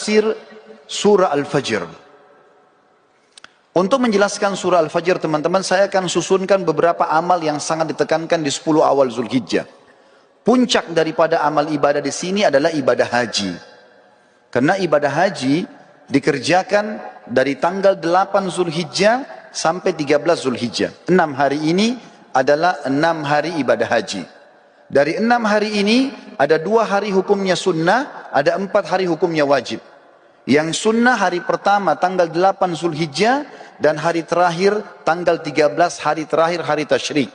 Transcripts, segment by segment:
tafsir surah Al-Fajr. Untuk menjelaskan surah Al-Fajr teman-teman, saya akan susunkan beberapa amal yang sangat ditekankan di 10 awal Zulhijjah. Puncak daripada amal ibadah di sini adalah ibadah haji. Karena ibadah haji dikerjakan dari tanggal 8 Zulhijjah sampai 13 Zulhijjah. 6 hari ini adalah 6 hari ibadah haji. Dari 6 hari ini ada 2 hari hukumnya sunnah, ada 4 hari hukumnya wajib. Yang sunnah hari pertama tanggal 8 Zulhijjah dan hari terakhir tanggal 13 hari terakhir hari tasyrik.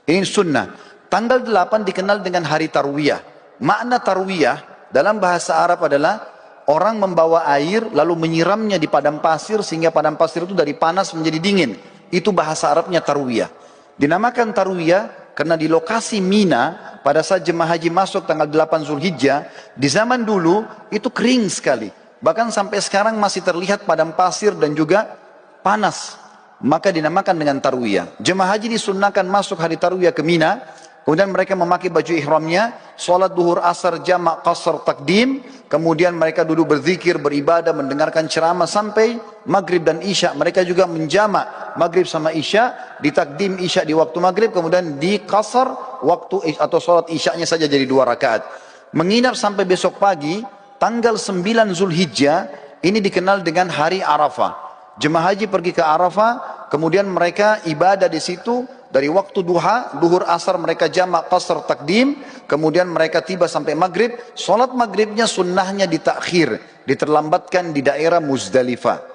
Ini sunnah. Tanggal 8 dikenal dengan hari tarwiyah. Makna tarwiyah dalam bahasa Arab adalah orang membawa air lalu menyiramnya di padang pasir sehingga padang pasir itu dari panas menjadi dingin. Itu bahasa Arabnya tarwiyah. Dinamakan tarwiyah karena di lokasi Mina pada saat jemaah haji masuk tanggal 8 Zulhijjah, di zaman dulu itu kering sekali. Bahkan sampai sekarang masih terlihat padang pasir dan juga panas. Maka dinamakan dengan tarwiyah. Jemaah haji disunnahkan masuk hari tarwiyah ke Mina. Kemudian mereka memakai baju ihramnya. Sholat duhur asar jamak qasar takdim. Kemudian mereka duduk berzikir, beribadah, mendengarkan ceramah sampai maghrib dan isya. Mereka juga menjamak maghrib sama isya. Ditakdim isya di waktu maghrib. Kemudian di qasar waktu atau sholat isyanya saja jadi 2 rakaat. Menginap sampai besok pagi. Tanggal 9 Zulhijjah ini dikenal dengan hari Arafah. Jemaah haji pergi ke Arafah, kemudian mereka ibadah di situ dari waktu duha, duhur asar mereka jamak qasar takdim, kemudian mereka tiba sampai maghrib. Salat maghribnya sunnahnya ditakhir, diterlambatkan di daerah Muzdalifah.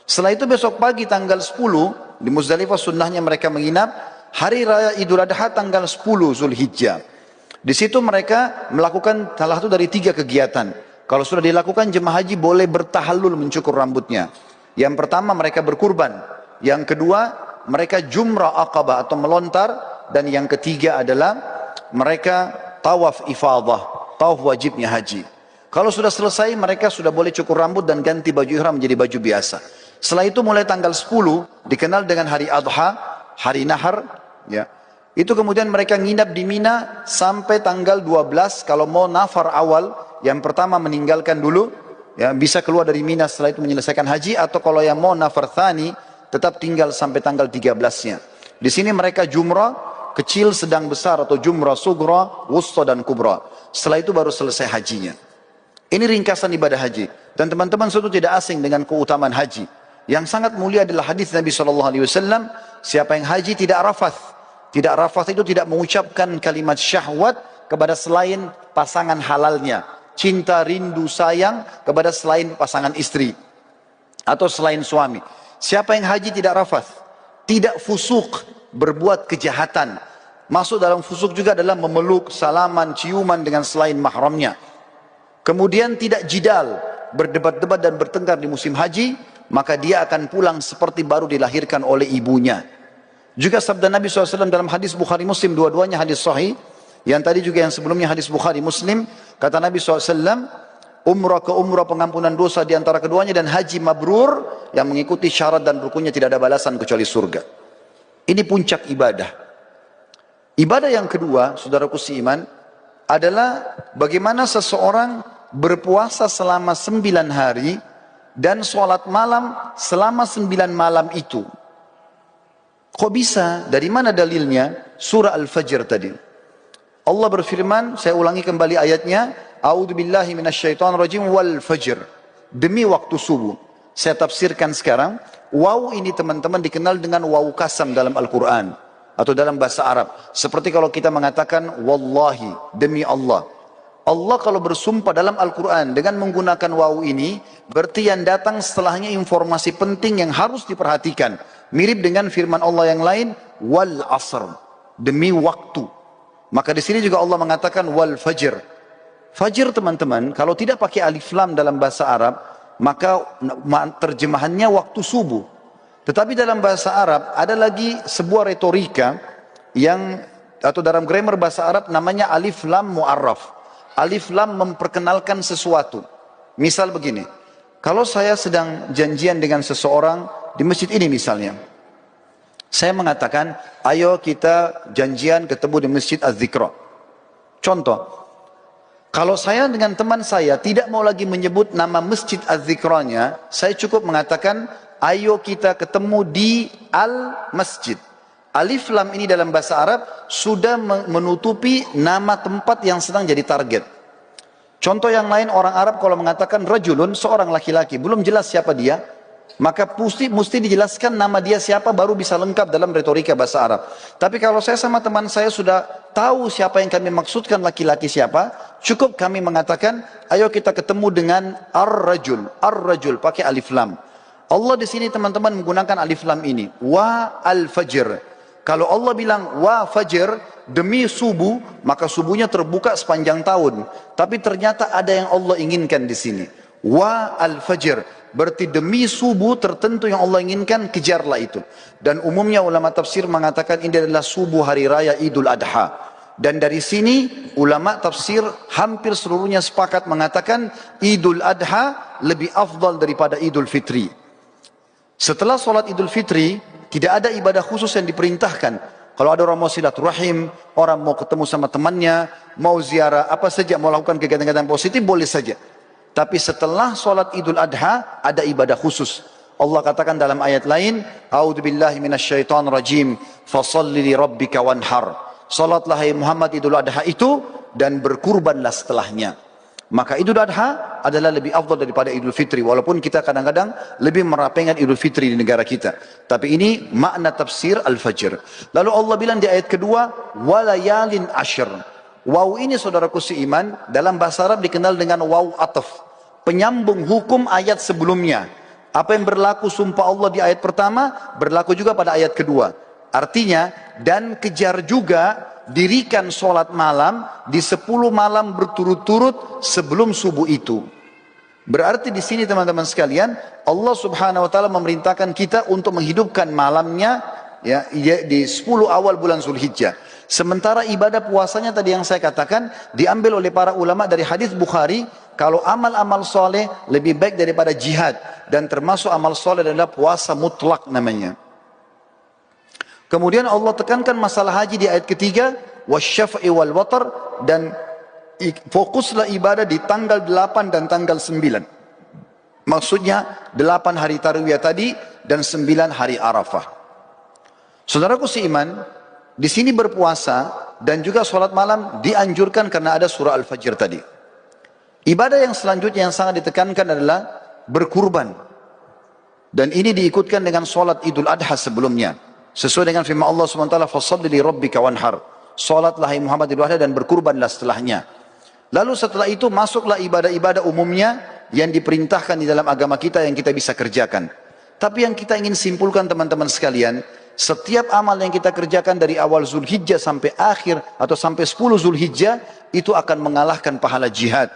Setelah itu besok pagi tanggal 10 di Muzdalifah sunnahnya mereka menginap. Hari raya Idul Adha tanggal 10 Zulhijjah. Di situ mereka melakukan salah satu dari 3 kegiatan. Kalau sudah dilakukan, jemaah haji boleh bertahallul mencukur rambutnya. Yang pertama mereka berkurban. Yang kedua mereka jumrah aqabah atau melontar. Dan yang ketiga adalah mereka tawaf ifadah, tawaf wajibnya haji. Kalau sudah selesai mereka sudah boleh cukur rambut dan ganti baju ihram menjadi baju biasa. Setelah itu mulai tanggal 10 dikenal dengan hari Adha, hari Nahar. Ya. Itu kemudian mereka nginap di Mina sampai tanggal 12. Kalau mau nafar awal, yang pertama meninggalkan dulu, ya, bisa keluar dari Mina setelah itu menyelesaikan haji, atau kalau yang mau nafar thani tetap tinggal sampai tanggal 13-nya. Di sini mereka jumrah kecil, sedang, besar, atau jumrah sugra, wusta dan kubra. Setelah itu baru selesai hajinya. Ini ringkasan ibadah haji. Dan teman-teman sudah tidak asing dengan keutamaan haji. Yang sangat mulia adalah hadis Nabi SAW, siapa yang haji tidak rafath. Tidak rafath itu tidak mengucapkan kalimat syahwat kepada selain pasangan halalnya. Cinta, rindu, sayang kepada selain pasangan istri atau selain suami. Siapa yang haji tidak rafath, tidak fusuk, berbuat kejahatan. Masuk dalam fusuk juga adalah memeluk, salaman, ciuman dengan selain mahramnya. Kemudian tidak jidal, berdebat-debat dan bertengkar di musim haji, maka dia akan pulang seperti baru dilahirkan oleh ibunya. Juga sabda Nabi SAW dalam hadis Bukhari Muslim, dua-duanya hadis sahih. Yang tadi juga yang sebelumnya hadis Bukhari Muslim, kata Nabi SAW, umrah ke umrah pengampunan dosa di antara keduanya, dan haji mabrur yang mengikuti syarat dan rukunnya tidak ada balasan kecuali surga. Ini puncak ibadah. Ibadah yang kedua, saudaraku seiman, adalah bagaimana seseorang berpuasa selama 9 hari dan sholat malam selama 9 malam itu. Kok bisa? Dari mana dalilnya? Surah Al-Fajr tadi. Allah berfirman, saya ulangi kembali ayatnya, A'udzubillahi minasyaitonirrajim wal fajr. Demi waktu subuh. Saya tafsirkan sekarang. Waw ini teman-teman dikenal dengan waw kasam dalam Al-Quran. Atau dalam bahasa Arab. Seperti kalau kita mengatakan, Wallahi, demi Allah. Allah kalau bersumpah dalam Al-Quran dengan menggunakan waw ini, berarti yang datang setelahnya informasi penting yang harus diperhatikan. Mirip dengan firman Allah yang lain, wal asr. Demi waktu. Maka di sini juga Allah mengatakan wal fajr. Fajr teman-teman, kalau tidak pakai alif lam dalam bahasa Arab, maka terjemahannya waktu subuh. Tetapi dalam bahasa Arab ada lagi sebuah retorika yang, atau dalam grammar bahasa Arab namanya alif lam mu'arraf. Alif lam memperkenalkan sesuatu. Misal begini, kalau saya sedang janjian dengan seseorang di masjid ini misalnya, saya mengatakan, ayo kita janjian ketemu di masjid Az-Zikra. Contoh, Kalau saya dengan teman saya tidak mau lagi menyebut nama masjid Az-Zikranya, saya cukup mengatakan, ayo kita ketemu di Al-Masjid. Alif Lam ini dalam bahasa Arab sudah menutupi nama tempat yang sedang jadi target. Contoh yang lain, orang Arab kalau mengatakan rajulun, seorang laki-laki, belum jelas siapa dia, maka mesti dijelaskan nama dia siapa baru bisa lengkap dalam retorika bahasa Arab. Tapi kalau saya sama teman saya sudah tahu siapa yang kami maksudkan laki-laki siapa, cukup kami mengatakan, ayo kita ketemu dengan ar-rajul. Ar-rajul pakai alif lam. Allah di sini teman-teman menggunakan alif lam ini. Wa al-fajr. Kalau Allah bilang wa fajr, demi subuh, maka subuhnya terbuka sepanjang tahun. Tapi ternyata ada yang Allah inginkan di sini. Wa al-fajr, berarti demi subuh tertentu yang Allah inginkan, kejarlah itu. Dan umumnya ulama tafsir mengatakan ini adalah subuh hari raya Idul Adha. Dan dari sini ulama tafsir hampir seluruhnya sepakat mengatakan Idul Adha lebih afdal daripada Idul Fitri. Setelah sholat Idul Fitri, tidak ada ibadah khusus yang diperintahkan. Kalau ada orang mau silaturahim, orang mau ketemu sama temannya, mau ziarah, apa saja, mau lakukan kegiatan-kegiatan positif, boleh saja. Tapi setelah sholat Idul Adha, ada ibadah khusus. Allah katakan dalam ayat lain, A'udzubillahi minasyaitonir rajim, fasalli li rabbika wanhar. Salatlah hai Muhammad Idul Adha itu, dan berkurbanlah setelahnya. Maka Idul Adha adalah lebih afdal daripada Idul Fitri. Walaupun kita kadang-kadang lebih merapengan Idul Fitri di negara kita. Tapi ini makna tafsir Al-Fajr. Lalu Allah bilang di ayat kedua, walayalin ashr. Waw ini saudaraku seiman, dalam bahasa Arab dikenal dengan waw ataf. Penyambung hukum ayat sebelumnya. Apa yang berlaku sumpah Allah di ayat pertama, berlaku juga pada ayat kedua. Artinya, dan kejar juga dirikan sholat malam di 10 malam berturut-turut sebelum subuh itu. Berarti di sini teman-teman sekalian, Allah Subhanahu wa taala memerintahkan kita untuk menghidupkan malamnya ya di 10 awal bulan Zulhijjah. Sementara ibadah puasanya tadi yang saya katakan diambil oleh para ulama dari hadis Bukhari, kalau amal-amal soleh lebih baik daripada jihad, dan termasuk amal soleh adalah puasa mutlak namanya. Kemudian Allah tekankan masalah haji di ayat ketiga, wasyaf'i wal watar, dan fokuslah ibadah di tanggal 8 dan tanggal 9. Maksudnya 8 hari tarwiyah tadi dan 9 hari Arafah. Saudaraku seiman, di sini berpuasa dan juga sholat malam dianjurkan karena ada surah Al-Fajr tadi. Ibadah yang selanjutnya yang sangat ditekankan adalah berkurban. Dan ini diikutkan dengan sholat Idul Adha sebelumnya. Sesuai dengan firman Allah SWT, fasalli li rabbika wanhar. Salatlah hai Muhammad Idul Adha dan berkurbanlah setelahnya. Lalu setelah itu masuklah ibadah-ibadah umumnya yang diperintahkan di dalam agama kita yang kita bisa kerjakan. Tapi yang kita ingin simpulkan teman-teman sekalian, setiap amal yang kita kerjakan dari awal Zulhijjah sampai akhir atau sampai 10 Zulhijjah itu akan mengalahkan pahala jihad.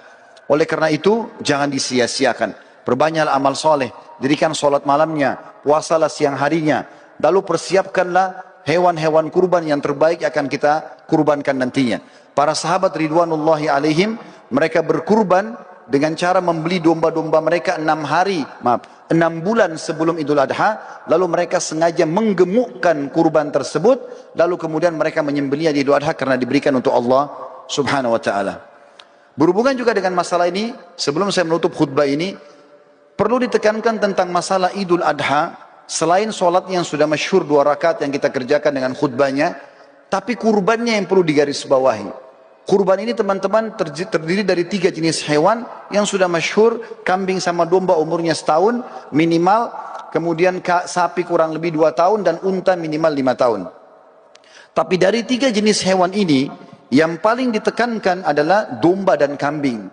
Oleh karena itu jangan disia-siakan. Perbanyaklah amal soleh, dirikan sholat malamnya, puasalah siang harinya. Lalu persiapkanlah hewan-hewan kurban yang terbaik akan kita kurbankan nantinya. Para sahabat ridwanullahi alaihim, mereka berkurban dengan cara membeli domba-domba mereka 6 bulan sebelum Idul Adha. Lalu mereka sengaja menggemukkan kurban tersebut. Lalu kemudian mereka menyembelihnya di Idul Adha karena diberikan untuk Allah subhanahu wa ta'ala. Berhubungan juga dengan masalah ini, sebelum saya menutup khutbah ini, perlu ditekankan tentang masalah Idul Adha. Selain sholat yang sudah masyhur 2 rakaat yang kita kerjakan dengan khutbahnya, tapi kurbannya yang perlu digarisbawahi. Kurban ini teman-teman terdiri dari 3 jenis hewan yang sudah masyhur, kambing sama domba umurnya setahun minimal, kemudian sapi kurang lebih 2 tahun, dan unta minimal 5 tahun. Tapi dari 3 jenis hewan ini, yang paling ditekankan adalah domba dan kambing.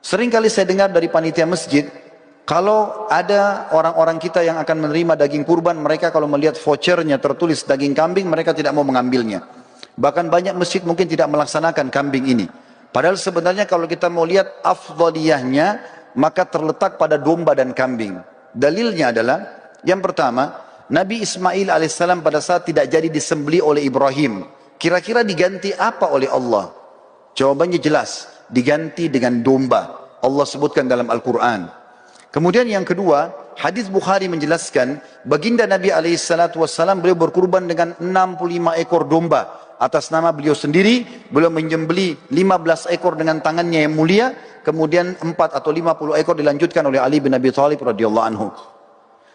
Sering kali saya dengar dari panitia masjid, kalau ada orang-orang kita yang akan menerima daging kurban, mereka kalau melihat vouchernya tertulis daging kambing, mereka tidak mau mengambilnya. Bahkan banyak masjid mungkin tidak melaksanakan kambing ini. Padahal sebenarnya kalau kita mau lihat afdaliyahnya, maka terletak pada domba dan kambing. Dalilnya adalah, yang pertama, Nabi Ismail alaihissalam pada saat tidak jadi disembelih oleh Ibrahim, kira-kira diganti apa oleh Allah? Jawabannya jelas, diganti dengan domba. Allah sebutkan dalam Al-Quran. Kemudian yang kedua, hadis Bukhari menjelaskan, baginda Nabi SAW beliau berkurban dengan 65 ekor domba. Atas nama beliau sendiri, beliau menyembelih 15 ekor dengan tangannya yang mulia, kemudian 4 atau 50 ekor dilanjutkan oleh Ali bin Abi Thalib radhiyallahu anhu.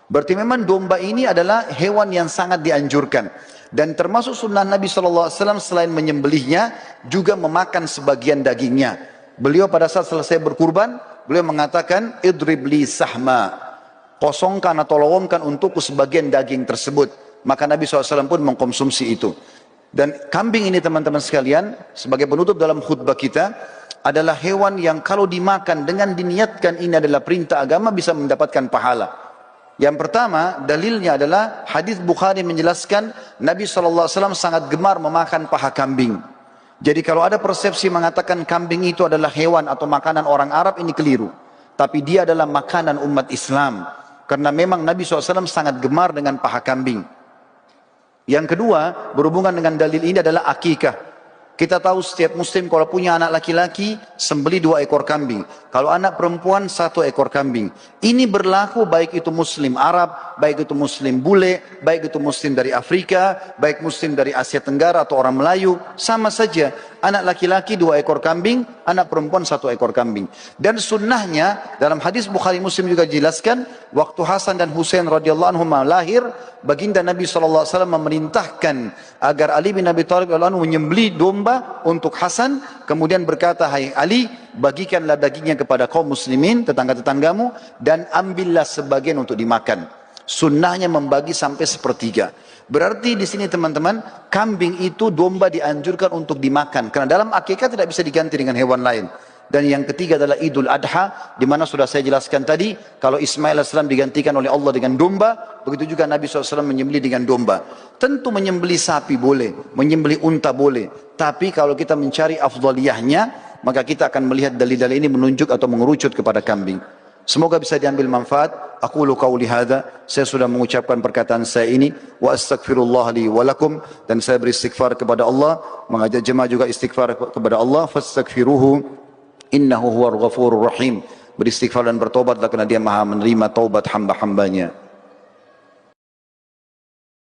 Berarti memang domba ini adalah hewan yang sangat dianjurkan. Dan termasuk sunnah Nabi SAW selain menyembelihnya, juga memakan sebagian dagingnya. Beliau pada saat selesai berkurban, beliau mengatakan, idrib li sahma, kosongkan atau lowongkan untukku sebagian daging tersebut. Maka Nabi SAW pun mengkonsumsi itu. Dan kambing ini teman-teman sekalian, sebagai penutup dalam khutbah kita, adalah hewan yang kalau dimakan dengan diniatkan ini adalah perintah agama bisa mendapatkan pahala. Yang pertama, dalilnya adalah hadis Bukhari menjelaskan Nabi SAW sangat gemar memakan paha kambing. Jadi kalau ada persepsi mengatakan kambing itu adalah hewan atau makanan orang Arab, ini keliru. Tapi dia adalah makanan umat Islam. Karena memang Nabi SAW sangat gemar dengan paha kambing. Yang kedua, berhubungan dengan dalil ini adalah akikah. Kita tahu setiap muslim kalau punya anak laki-laki, sembelih 2 ekor kambing. Kalau anak perempuan, 1 ekor kambing. Ini berlaku baik itu muslim Arab, baik itu muslim bule, baik itu muslim dari Afrika, baik muslim dari Asia Tenggara atau orang Melayu. Sama saja, anak laki-laki 2 ekor kambing, anak perempuan 1 ekor kambing. Dan sunnahnya, dalam hadis Bukhari Muslim juga dijelaskan, waktu Hasan dan Husain radhiyallahu anhum lahir, baginda Nabi SAW memerintahkan agar Ali bin Abi Thalib radhiyallahu anhu menyembelih domba untuk Hasan, kemudian berkata, hai Ali, bagikanlah dagingnya kepada kaum muslimin, tetangga-tetanggamu, dan ambillah sebagian untuk dimakan. Sunnahnya membagi sampai 1/3. Berarti di sini teman-teman, kambing itu domba dianjurkan untuk dimakan, karena dalam akikah tidak bisa diganti dengan hewan lain. Dan yang ketiga adalah Idul Adha, di mana sudah saya jelaskan tadi, kalau Ismail AS digantikan oleh Allah dengan domba, begitu juga Nabi SAW menyembelih dengan domba. Tentu menyembelih sapi boleh, menyembelih unta boleh, tapi kalau kita mencari afdaliyahnya, maka kita akan melihat dalil-dalil ini menunjuk atau mengerucut kepada kambing. Semoga bisa diambil manfaat. Aqulu qauli hadza, saya sudah mengucapkan perkataan saya ini, wa astaghfirullah li wa lakum, dan saya beristighfar kepada Allah, mengajak jemaah juga istighfar kepada Allah, fastaghfiruhu innahu huwal ghafurur rahim. Beristighfar dan bertobatlah, karena dia maha menerima taubat hamba-hambanya.